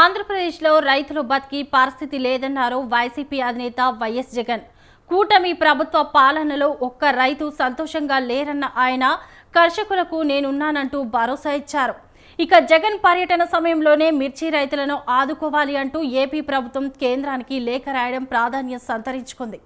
ఆంధ్రప్రదేశ్లో రైతులు బతికి పరిస్థితి లేదన్నారు వైసీపీ అధినేత వైఎస్ జగన్. కూటమి ప్రభుత్వ పాలనలో ఒక్క రైతు సంతోషంగా లేరన్న ఆయన కర్షకులకు నేనున్నానంటూ భరోసా ఇచ్చారు. ఇక జగన్ పర్యటన సమయంలోనే మిర్చి రైతులను ఆదుకోవాలి అంటూ ఏపీ ప్రభుత్వం కేంద్రానికి లేఖ రాయడం ప్రాధాన్యం సంతరించుకుంది.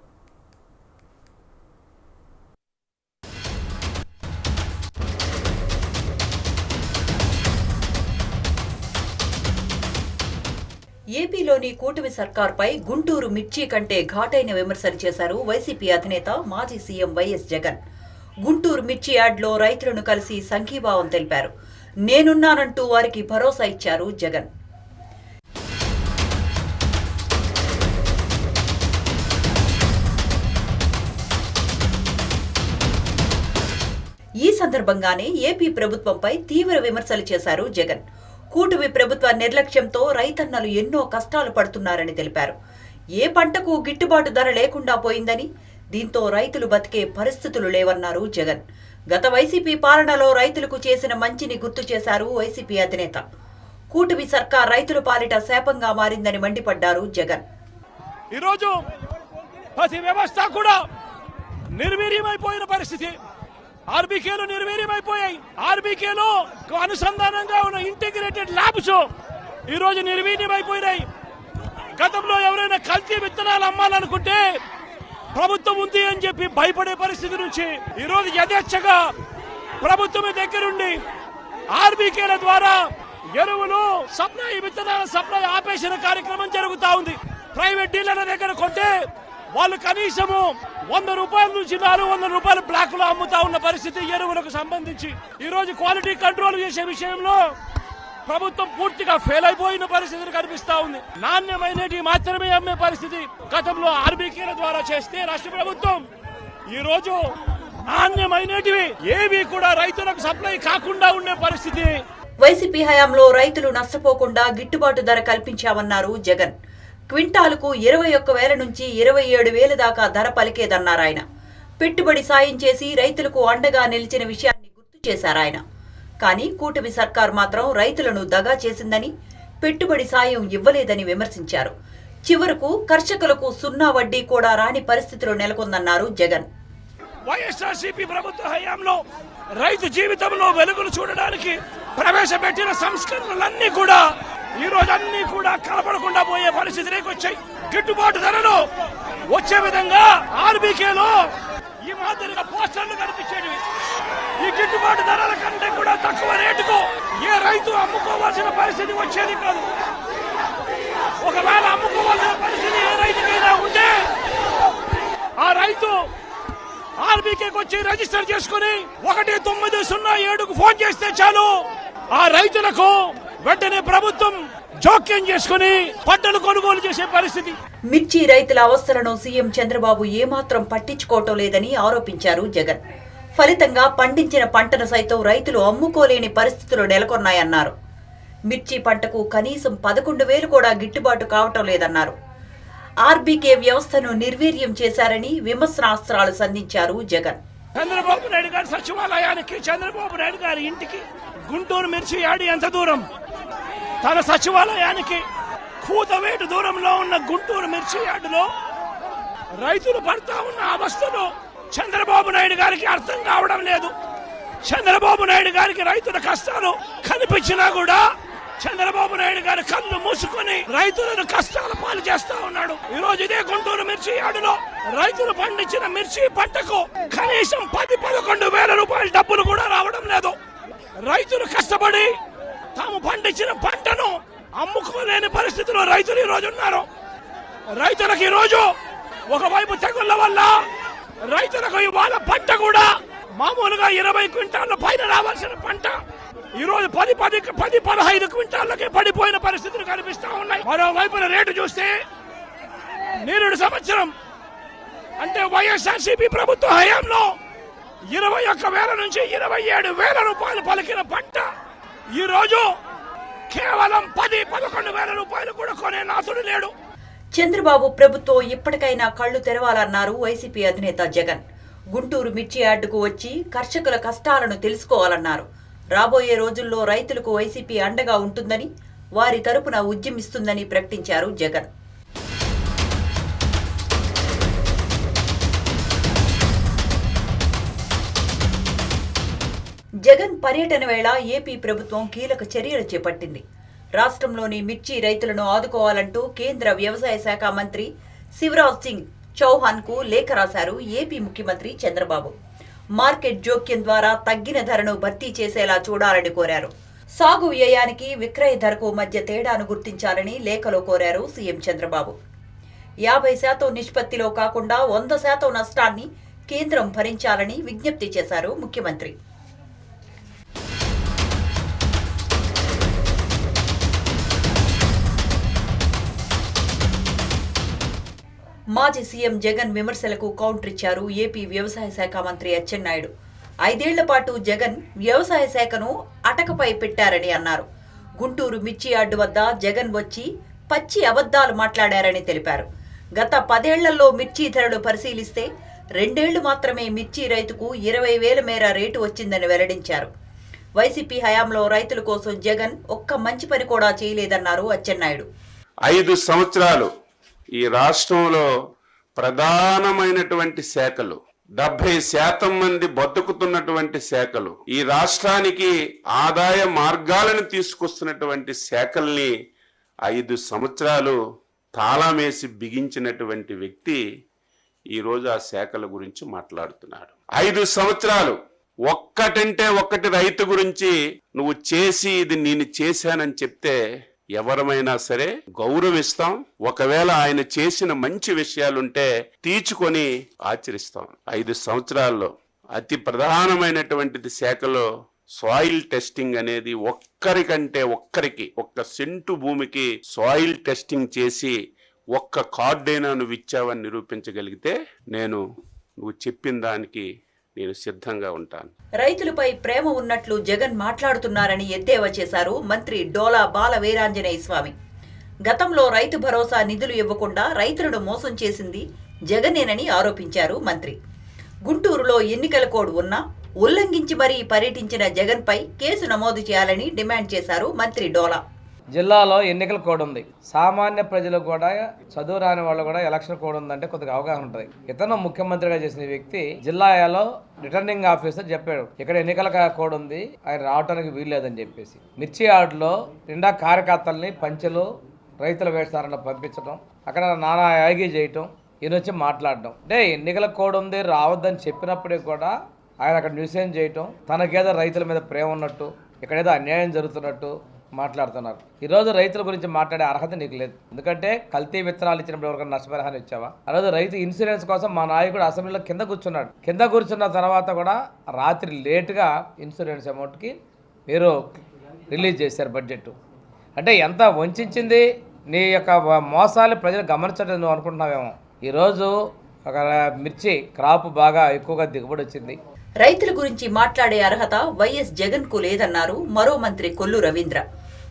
ఏపీలోని కూటమి సర్కార్పై గుంటూరు మిర్చి కంటే ఘాటైన విమర్శలు చేశారు వైసీపీ అధినేత మాజీ సీఎం వైఎస్ జగన్. గుంటూరు మిర్చి యార్డ్లో రైతులను కలిసి సంఘీభావం తెలిపారు. నేనున్నానంటూ వారికి భరోసా ఇచ్చారు జగన్. ఈ సందర్భంగానే ఏపీ ప్రభుత్వంపై తీవ్ర విమర్శలు చేశారు జగన్. కూటమి ప్రభుత్వ నిర్లక్ష్యంతో రైతన్నలు ఎన్నో కష్టాలు పడుతున్నారని తెలిపారు. ఏ పంటకు గిట్టుబాటు ధర లేకుండా పోయిందని, దీంతో రైతులు బతికే పరిస్థితులు లేవన్నారు జగన్. గత వైసీపీ పాలనలో రైతులకు చేసిన మంచిని గుర్తు చేశారు వైసీపీ అధినేత. కూటమి సర్కార్ రైతుల పాలిట శాపంగా మారిందని మండిపడ్డారు జగన్. ఈరోజు ప్రతి వ్యవస్థ కూడా నిర్వీర్యమైపోయిన పరిస్థితి. ఆర్బీకేలు నిర్వీర్యమైపోయాయి. ఆర్బీకేలో అనుసంధానంగా ఉన్న ఇంటిగ్రేటెడ్ ల్యాబ్స్ ఈ రోజు నిర్వీర్యమైపోయినాయి. గతంలో ఎవరైనా కల్తీ విత్తనాలు అమ్మాలనుకుంటే ప్రభుత్వం ఉంది అని చెప్పి భయపడే పరిస్థితి నుంచి ఈ రోజు యథేచ్ఛగా ప్రభుత్వం దగ్గరుండి ఆర్బీకేల ద్వారా ఎరువులు సప్లై, విత్తనాల సప్లై ఆపేసిన కార్యక్రమం జరుగుతా ఉంది. ప్రైవేట్ డీలర్ల దగ్గర కొంటే వాళ్ళు కనీసము 100 రూపాయల నుంచి 400 రూపాయలు బ్లాక్ లో అమ్ముతా ఉన్న పరిస్థితి ఎరువులకు సంబంధించి. ఈ రోజు క్వాలిటీ కంట్రోల్ చేసే విషయంలో ప్రభుత్వం పూర్తిగా ఫెయిల్ అయిపోయిన పరిస్థితి కనిపిస్తా ఉంది. నాణ్యమైనవి మాత్రమే అమ్మే పరిస్థితి గతంలో ఆర్బీకేల ద్వారా చేస్తే రాష్ట్ర ప్రభుత్వం ఈ రోజు నాణ్యమైనటివి ఏవి కూడా రైతులకు సప్లై కాకుండా ఉండే పరిస్థితి. వైసీపీ హయాంలో రైతులు నష్టపోకుండా గిట్టుబాటు ధర కల్పించామన్నారు జగన్. క్వింటాలకు 21,000 నుంచి 27,000 దాకా ధర పలికేదన్నారాయన. పెట్టుబడి సాయం చేసి రైతులకు అండగా నిలిచిన విషయాన్ని గుర్తు చేశారాయన. కానీ కూటమి సర్కార్ మాత్రం రైతులను దగా చేసిందని, పెట్టుబడి సాయం ఇవ్వలేదని విమర్శించారు. చివరకు కర్షకులకు సున్నా వడ్డీ కూడా రాని పరిస్థితులు నెలకొందన్నారు జగన్. వైఎస్ఆర్సీపీ ప్రభుత్వ హయాంలో రైతు జీవితంలో వెలుగులు చూడడానికి ప్రవేశపెట్టిన సంస్కరణలన్నీ కూడా ఈ రోజు అన్ని కూడా కనపడకుండా పోయే పరిస్థితిలోకి వచ్చాయి. గిట్టుబాటు ధరలు వచ్చే విధంగా ఆర్బీకేలో ఈ మాదిరిగా పోస్టర్లు కనిపించేవి. ఈ గిట్టుబాటు ధరల కంటే కూడా తక్కువ రేటుకు ఏ రైతు అమ్ముకోవాల్సిన పరిస్థితి వచ్చేది కాదు. ఒకవేళ అమ్ముకోవాల్సిన పరిస్థితి ఏ రైతుకైనా ఉంటే ఆ రైతు ఆర్బీకేకి వచ్చి రిజిస్టర్ చేసుకుని 1907కు ఫోన్ చేస్తే చాలు, ఆ రైతులకు వెంటనే ప్రభుత్వం జోక్యం చేసుకుని పంటలు కొనుగోలు చేసే పరిస్థితి. మిర్చి రైతుల అవస్థలను సీఎం చంద్రబాబు ఏమాత్రం పట్టించుకోవటం లేదని ఆరోపించారు జగన్. ఫలితంగా పండించిన పంటను సైతం రైతులు అమ్ముకోలేని పరిస్థితులు నెలకొన్నాయన్నారు. మిర్చి పంటకు కనీసం 11,000 కూడా గిట్టుబాటు కావటం లేదన్నారు. ఆర్బీకే వ్యవస్థను నిర్వీర్యం చేశారని విమర్శనాస్త్రాలు సంధించారు జగన్. చంద్రబాబు నాయుడు గారి సచివాలయానికి, చంద్రబాబు నాయుడు గారి ఇంటికి గుంటూరు మిర్చి యార్డ్ ఎంత దూరం? తన సచివాలయానికి కూతవేటు దూరంలో ఉన్న గుంటూరు మిర్చి యార్డులో రైతులు పడతా ఉన్న అవస్థలు చంద్రబాబు నాయుడు గారికి అర్థం కావడం లేదు. చంద్రబాబు నాయుడు గారికి రైతుల కష్టాలు కనిపించినా కూడా చంద్రబాబు నాయుడు గారి కళ్ళు మూసుకొని రైతులను కష్టాల పాలు చేస్తా ఉన్నాడు. ఈ రోజు ఇదే గుంటూరు మిర్చి యార్డులో రైతులు పండించిన మిర్చి పంటకు కనీసం 10-11 వేల రూపాయల డబ్బులు కూడా రావడం లేదు. రైతులు కష్టపడి తాము పండించిన పంటను అమ్ముకోలేని పరిస్థితిలో రైతులు ఈ రోజు ఉన్నారు. రైతులకు ఈ రోజు ఒకవైపు తెగుళ్ల వల్ల రైతులకు ఇవాళ పంట కూడా మామూలుగా 20 క్వింటాళ్ల పైన రావాల్సిన పంట ఈ రోజు 10-15 క్వింటాళ్లకే పడిపోయిన పరిస్థితులు కనిపిస్తా ఉన్నాయి. మరోవైపున రేటు చూస్తే నేరుడు సంవత్సరం అంటే వైఎస్ఆర్సీపీ ప్రభుత్వ హయాంలో 21,000 నుంచి 27,000 రూపాయలు పలికిన పంట ఈ రోజు కేవలం 10-11 వేల రూపాయలు కూడా కొనే నాథుడు లేడు. చంద్రబాబు ప్రభుత్వం ఇప్పటికైనా కళ్లు తెరవాలన్నారు వైసీపీ అధినేత జగన్. గుంటూరు మిర్చి యార్డుకు వచ్చి కర్షకుల కష్టాలను తెలుసుకోవాలన్నారు. రాబోయే రోజుల్లో రైతులకు వైసీపీ అండగా ఉంటుందని, వారి తరపున ఉద్యమిస్తుందని ప్రకటించారు జగన్. జగన్ పర్యటన వేళ ఏపీ ప్రభుత్వం కీలక చర్యలు చేపట్టింది. రాష్ట్రంలోని మిర్చి రైతులను ఆదుకోవాలంటూ కేంద్ర వ్యవసాయ శాఖ మంత్రి శివరాజ్ సింగ్ చౌహాన్ కు లేఖ రాశారు ఏపీ ముఖ్యమంత్రి చంద్రబాబు. మార్కెట్ జోక్యం ద్వారా తగ్గిన ధరను భర్తీ చేసేలా చూడాలని కోరారు. సాగు వ్యయానికి విక్రయ ధరకు మధ్య తేడాను గుర్తించాలని లేఖలో కోరారు సీఎం చంద్రబాబు. 50% నిష్పత్తిలో కాకుండా 100% నష్టాన్ని కేంద్రం భరించాలని విజ్ఞప్తి చేశారు ముఖ్యమంత్రి. మాజీ సీఎం జగన్ విమర్శలకు కౌంటర్ ఇచ్చారు ఏపీ వ్యవసాయ శాఖ మంత్రి అచ్చెన్నాయుడు. 5 ఏళ్ల పాటు జగన్ వ్యవసాయ శాఖను అటకపై పెట్టారని అన్నారు. గుంటూరు మిర్చి యార్డు వద్ద జగన్ వచ్చి పచ్చి అబద్దాలు మాట్లాడారని తెలిపారు. గత 10 ఏళ్లలో మిర్చి ధరలు పరిశీలిస్తే 2 ఏళ్లు మాత్రమే మిర్చి రైతుకు 20,000 మేర రేటు వచ్చిందని వెల్లడించారు. వైసీపీ హయాంలో రైతుల కోసం జగన్ ఒక్క మంచి పని కూడా చేయలేదన్నారు అచ్చెన్నాయుడు. 5 సంవత్సరాలు ఈ రాష్ట్రంలో ప్రధానమైనటువంటి శాఖలు 70% మంది బతుకుతున్నటువంటి శాఖలు, ఈ రాష్ట్రానికి ఆదాయ మార్గాలను తీసుకొస్తున్నటువంటి శాఖల్ని 5 సంవత్సరాలు తాళమేసి బిగించినటువంటి వ్యక్తి ఈరోజు ఆ శాఖల గురించి మాట్లాడుతున్నాడు. 5 సంవత్సరాలు ఒక్కటంటే ఒక్కటి రైతు గురించి నువ్వు చేసి ఇది నేను చేశానని చెప్తే ఎవరమైనా సరే గౌరవిస్తాం. ఒకవేళ ఆయన చేసిన మంచి విషయాలుంటే తీర్చుకొని ఆచరిస్తాం. 5 సంవత్సరాల్లో అతి ప్రధానమైనటువంటి శాఖలో సాయిల్ టెస్టింగ్ అనేది ఒక్కరికి 1 సెంటు భూమికి సాయిల్ టెస్టింగ్ చేసి 1 కార్డైనా నువ్వు ఇచ్చావని నిరూపించగలిగితే నువ్వు చెప్పిన దానికి నేను సిద్ధంగా ఉంటాను. రైతులపై ప్రేమ ఉన్నట్లు జగన్ మాట్లాడుతున్నారని ఎద్దేవా చేశారు మంత్రి డోలా బాల వీరాంజనేయ స్వామి. గతంలో రైతు భరోసా నిధులు ఇవ్వకుండా రైతులను మోసం చేసింది జగనేనని ఆరోపించారు మంత్రి. గుంటూరులో ఎన్నికల కోడ్ ఉన్నా ఉల్లంఘించి మరీ పర్యటించిన జగన్పై కేసు నమోదు చేయాలని డిమాండ్ చేశారు మంత్రి డోలా. జిల్లాలో ఎన్నికల కోడ్ ఉంది. సామాన్య ప్రజలు కూడా, చదువు రాని వాళ్ళు కూడా ఎలక్షన్ కోడ్ ఉందంటే కొద్దిగా అవగాహన ఉంటుంది. ఇతను ముఖ్యమంత్రిగా చేసిన వ్యక్తి జిల్లాలో రిటర్నింగ్ ఆఫీసర్ చెప్పాడు ఇక్కడ ఎన్నికల కోడ్ ఉంది, ఆయన రావడానికి వీల్లేదని చెప్పేసి. మిర్చి యార్డులో నిండా కార్యకర్తల్ని పంచెలు రైతుల వేషధారణ పంపించడం, అక్కడ నానా యాగి చేయటం, ఈయన వచ్చి మాట్లాడడం. అంటే ఎన్నికల కోడ్ ఉంది రావద్దని చెప్పినప్పటికీ కూడా ఆయన అక్కడ న్యూసెన్స్ చేయటం, తనకేదో రైతుల మీద ప్రేమ ఉన్నట్టు, ఇక్కడేదో అన్యాయం జరుగుతున్నట్టు మాట్లాడుతున్నారు. ఈరోజు రైతుల గురించి మాట్లాడే అర్హత నీకు లేదు. ఎందుకంటే కల్తీ విత్తనాలు ఇచ్చినప్పుడు ఎవరికైనా నష్టపరిహారం ఇచ్చావా? ఆ రోజు రైతు ఇన్సూరెన్స్ కోసం మా నాయకుడు అసెంబ్లీలో కింద కూర్చున్న తర్వాత కూడా రాత్రి లేటుగా ఇన్సూరెన్స్ అమౌంట్కి మీరు రిలీజ్ చేశారు బడ్జెట్. అంటే ఎంత వంచింది నీ యొక్క మోసాలు ప్రజలు గమనించడం నువ్వు అనుకుంటున్నావేమో. ఈరోజు ఒక మిర్చి క్రాప్ బాగా ఎక్కువగా దిగుబడి వచ్చింది. రైతుల గురించి మాట్లాడే అర్హత వైఎస్ జగన్ కు లేదన్నారు మరో మంత్రి కొల్లు రవీంద్ర.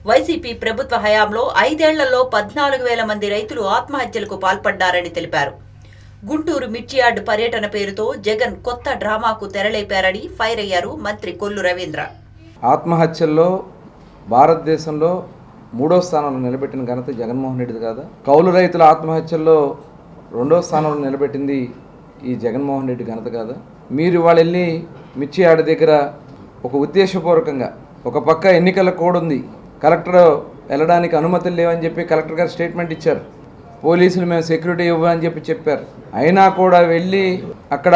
వైసీపీ ప్రభుత్వ హయాంలో 5 ఏళ్లలో 14,000 మంది రైతులు ఆత్మహత్యలకు పాల్పడ్డారని తెలిపారు. గుంటూరు మిర్చి యార్డు పర్యటన పేరుతో జగన్ కొత్త డ్రామాకు తెరలేపారని ఫైర్ అయ్యారు మంత్రి కొల్లు రవీంద్ర. ఆత్మహత్యల్లో భారతదేశంలో 3వ స్థానంలో నిలబెట్టిన ఘనత జగన్మోహన్ రెడ్డిది కాదా? కౌలు రైతుల ఆత్మహత్యల్లో 2వ స్థానంలో నిలబెట్టింది ఈ జగన్మోహన్ రెడ్డి ఘనత కాదా? మీరు వాళ్ళు వెళ్ళి మిర్చి యార్డు దగ్గర ఒక ఉద్దేశపూర్వకంగా, ఒక పక్క ఎన్నికల కోడ్ ఉంది, కలెక్టర్ వెళ్ళడానికి అనుమతులు లేవని చెప్పి కలెక్టర్ గారు స్టేట్మెంట్ ఇచ్చారు, పోలీసులు మేము సెక్యూరిటీ ఇవ్వని చెప్పారు. అయినా కూడా వెళ్ళి అక్కడ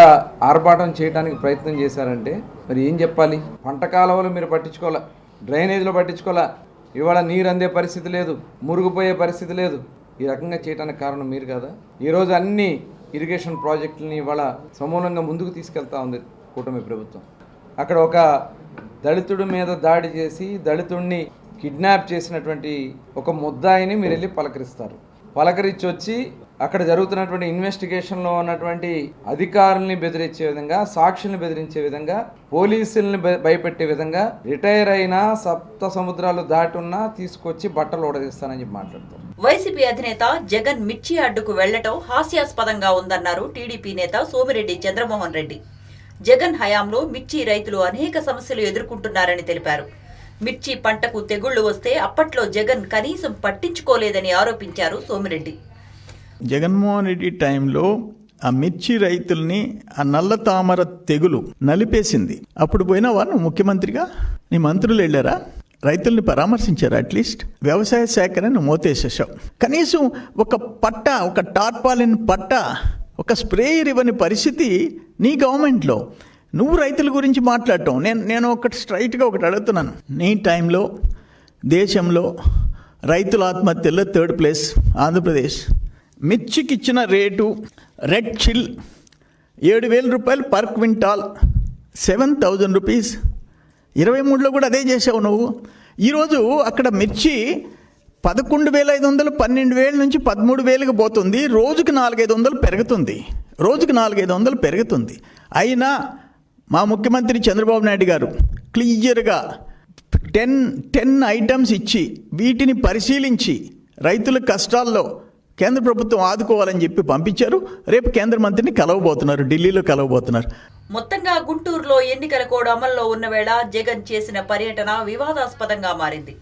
ఆర్భాటం చేయడానికి ప్రయత్నం చేశారంటే మరి ఏం చెప్పాలి? పంట కాలువలు మీరు పట్టించుకోవాలా, డ్రైనేజీలో పట్టించుకోవాలా, ఇవాళ నీరు అందే పరిస్థితి లేదు, మురుగుపోయే పరిస్థితి లేదు. ఈ రకంగా చేయడానికి కారణం మీరు కదా. ఈరోజు అన్ని ఇరిగేషన్ ప్రాజెక్టులని ఇవాళ సమూలంగా ముందుకు తీసుకెళ్తా ఉంది కూటమి ప్రభుత్వం. అక్కడ ఒక దళితుడి మీద దాడి చేసి దళితుడిని కిడ్నాప్ చేసినటువంటి ఒక ముద్దాయిని మీరు వెళ్ళి పలకరిస్తారు. పలకరించి వచ్చి అక్కడ జరుగుతున్నటువంటి ఇన్వెస్టిగేషన్లో ఉన్నటువంటి అధికారుల్ని బెదిరించే విధంగా, సాక్షుల్ని బెదిరించే విధంగా, పోలీసుల్ని భయపెట్టే విధంగా, రిటైర్ అయినా 7 సముద్రాలు దాటున్నా తీసుకొచ్చి బట్టలు ఓడదీస్తానని చెప్పి మాట్లాడతారు. వైసీపీ అధినేత జగన్ మిర్చి యార్డుకు వెళ్లటం హాస్యాస్పదంగా ఉందన్నారు టీడీపీ నేత సోమిరెడ్డి చంద్రమోహన్ రెడ్డి. జగన్ హయాంలో మిర్చి రైతులు అనేక సమస్యలు ఎదుర్కొంటున్నారని తెలిపారు. మిర్చి పంటకు తెగుళ్లు వస్తే అప్పట్లో జగన్ కనీసం పట్టించుకోలేదని ఆరోపించారు సోమిరెడ్డి. జగన్మోహన్ రెడ్డి టైంలో ఆ మిర్చి రైతుల్ని ఆ నల్ల తామర తెగులు నలిపేసింది. అప్పుడు పోయినావా నువ్వు ముఖ్యమంత్రిగా? నీ మంత్రులు వెళ్ళారా? రైతుల్ని పరామర్శించారు? అట్లీస్ట్ వ్యవసాయ శాఖని నువ్వు మోతేసేసావు. కనీసం ఒక పట్ట, ఒక టార్పాలిన్ పట్ట, ఒక స్ప్రేయర్ ఇవ్వని పరిస్థితి నీ గవర్నమెంట్లో. నువ్వు రైతుల గురించి మాట్లాడటం. నేను ఒకటి స్ట్రైట్గా ఒకటి అడుగుతున్నాను. నీ టైంలో దేశంలో రైతుల ఆత్మహత్యల్లో 3rd ప్లేస్ ఆంధ్రప్రదేశ్. మిర్చికి ఇచ్చిన రేటు రెడ్ చిల్ 7,000 రూపాయలు పర్ క్వింటాల్, 7,000 రూపీస్. 23లో కూడా అదే చేసావు నువ్వు. ఈరోజు అక్కడ మిర్చి 11,500, 12,000 నుంచి 13,000కి పోతుంది. రోజుకి 400-500 పెరుగుతుంది. రోజుకి 400-500 పెరుగుతుంది. అయినా మా ముఖ్యమంత్రి చంద్రబాబు నాయుడు గారు క్లియర్గా 10 ఐటమ్స్ ఇచ్చి వీటిని పరిశీలించి రైతుల కష్టాల్లో కేంద్ర ప్రభుత్వం ఆదుకోవాలని చెప్పి పంపించారు. రేపు కేంద్ర మంత్రిని కలవబోతున్నారు, ఢిల్లీలో కలవబోతున్నారు. మొత్తంగా గుంటూరులో ఎన్నికల కోడ్ అమల్లో ఉన్న వేళ జగన్ చేసిన పర్యటన వివాదాస్పదంగా మారింది.